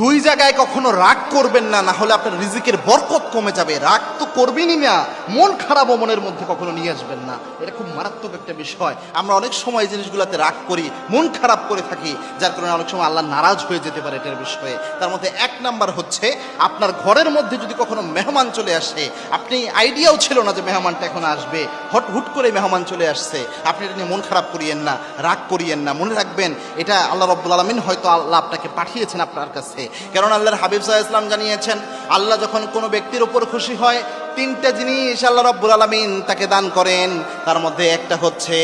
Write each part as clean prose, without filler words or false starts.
দুই জায়গায় কখনো রাগ করবেন না, না হলে আপনার রিজিকের বরকত কমে যাবে। রাগ তো করবেনই না, মন খারাপও মনের মধ্যে কখনো নিয়ে আসবেন না। এটা খুব মারাত্মক একটা বিষয়। আমরা অনেক সময় জিনিসগুলোতে রাগ করি, মন খারাপ করে থাকি, যার কারণে অনেক সময় আল্লাহ নারাজ হয়ে যেতে পারে এটার বিষয়ে। তার মধ্যে এক নাম্বার হচ্ছে, আপনার ঘরের মধ্যে যদি কখনো মেহমান চলে আসে, আপনি আইডিয়াও ছিল না যে মেহমানটা এখন আসবে, হুট করে মেহমান চলে আসছে, আপনি এটা নিয়ে মন খারাপ করিয়েন না, রাগ করিয়েন না। মনে রাখবেন এটা আল্লাহ রাব্বুল আলামিন হয়তো আল্লাহ আপনাকে পাঠিয়েছেন আপনার কাছে। কারণ আল্লাহর হাবিব সাল্লাল্লাহু আলাইহি ওয়াসাল্লাম জানিয়েছেন, আল্লাহ যখন কোনো ব্যক্তির উপর খুশি হয়, তিনটা জিনিস আল্লাহ রাব্বুল আলামিন তাকে দান করেন। তার মধ্যে একটা হচ্ছে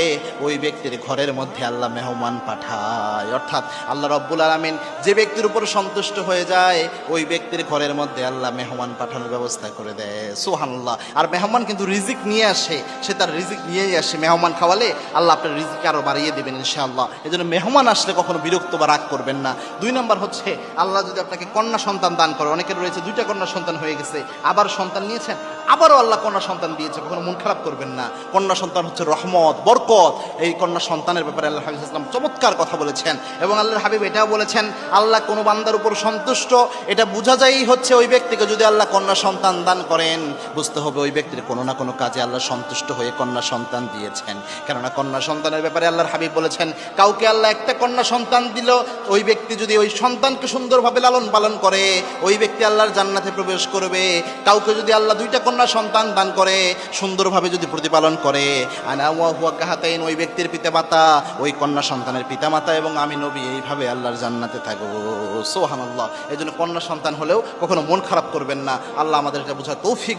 ওই ব্যক্তির ঘরের মধ্যে আল্লাহ মেহমান পাঠায়। অর্থাৎ আল্লাহ রাব্বুল আলামিন যে ব্যক্তির উপর সন্তুষ্ট হয়ে যায়, ওই ব্যক্তির ঘরের মধ্যে আল্লাহ মেহমান পাঠানোর ব্যবস্থা করে দেয়। সুবহানাল্লাহ। আর মেহমান কিন্তু রিজিক নিয়ে আসে, সে তার রিজিক নিয়েই আসে। মেহমান খাওয়ালে আল্লাহ আপনার রিজিক আরো বাড়িয়ে দেবেন ইনশাআল্লাহ। এই জন্য মেহমান আসলে কখনো বিরক্ত বা রাগ করবেন না। দুই নাম্বার হচ্ছে, আল্লাহ যদি আপনাকে কন্যা সন্তান দান করে, অনেকের রয়েছে দুইটা কন্যা সন্তান হয়ে গেছে, আবার সন্তান নিয়েছেন, আবারও আল্লাহ কন্যা সন্তান দিয়েছে, কখনো মন খারাপ করবেন না। কন্যা সন্তান হচ্ছে রহমত, বরকত। এই কন্যা সন্তানের ব্যাপারে আল্লাহ হাবিব ইসলাম চমৎকার কথা বলেছেন। এবং আল্লাহর হাবিব এটাও বলেছেন, আল্লাহ কোনো বান্দার উপর সন্তুষ্ট এটা বোঝা যায় হচ্ছে ওই ব্যক্তিকে যদি আল্লাহ কন্যা সন্তান দান করেন, বুঝতে হবে ওই ব্যক্তির কোনো না কোনো কাজে আল্লাহ সন্তুষ্ট হয়ে কন্যা সন্তান দিয়েছেন। কেননা কন্যা সন্তানের ব্যাপারে আল্লাহর হাবিব বলেছেন, কাউকে আল্লাহ একটা কন্যা সন্তান দিল, ওই ব্যক্তি যদি ওই সন্তানকে সুন্দরভাবে লালন পালন করে, ওই ব্যক্তি আল্লাহর জান্নাতে প্রবেশ করবে। কাউকে যদি আল্লাহ দুইটা কন্যা সন্তান দান করে, সুন্দরভাবে যদি প্রতিপালন করে, আনা ওয়া হুয়া কাহাতাইন, ওই ব্যক্তির পিতামাতা ওই কন্যা সন্তানের পিতামাতা এবং আমি নবী এইভাবে আল্লাহর জান্নাতে থাকবো। সুবহানাল্লাহ। এই জন্য কন্যা সন্তান হলেও কখনো মন খারাপ করবেন না। আল্লাহ আমাদের এটা বোঝার তৌফিক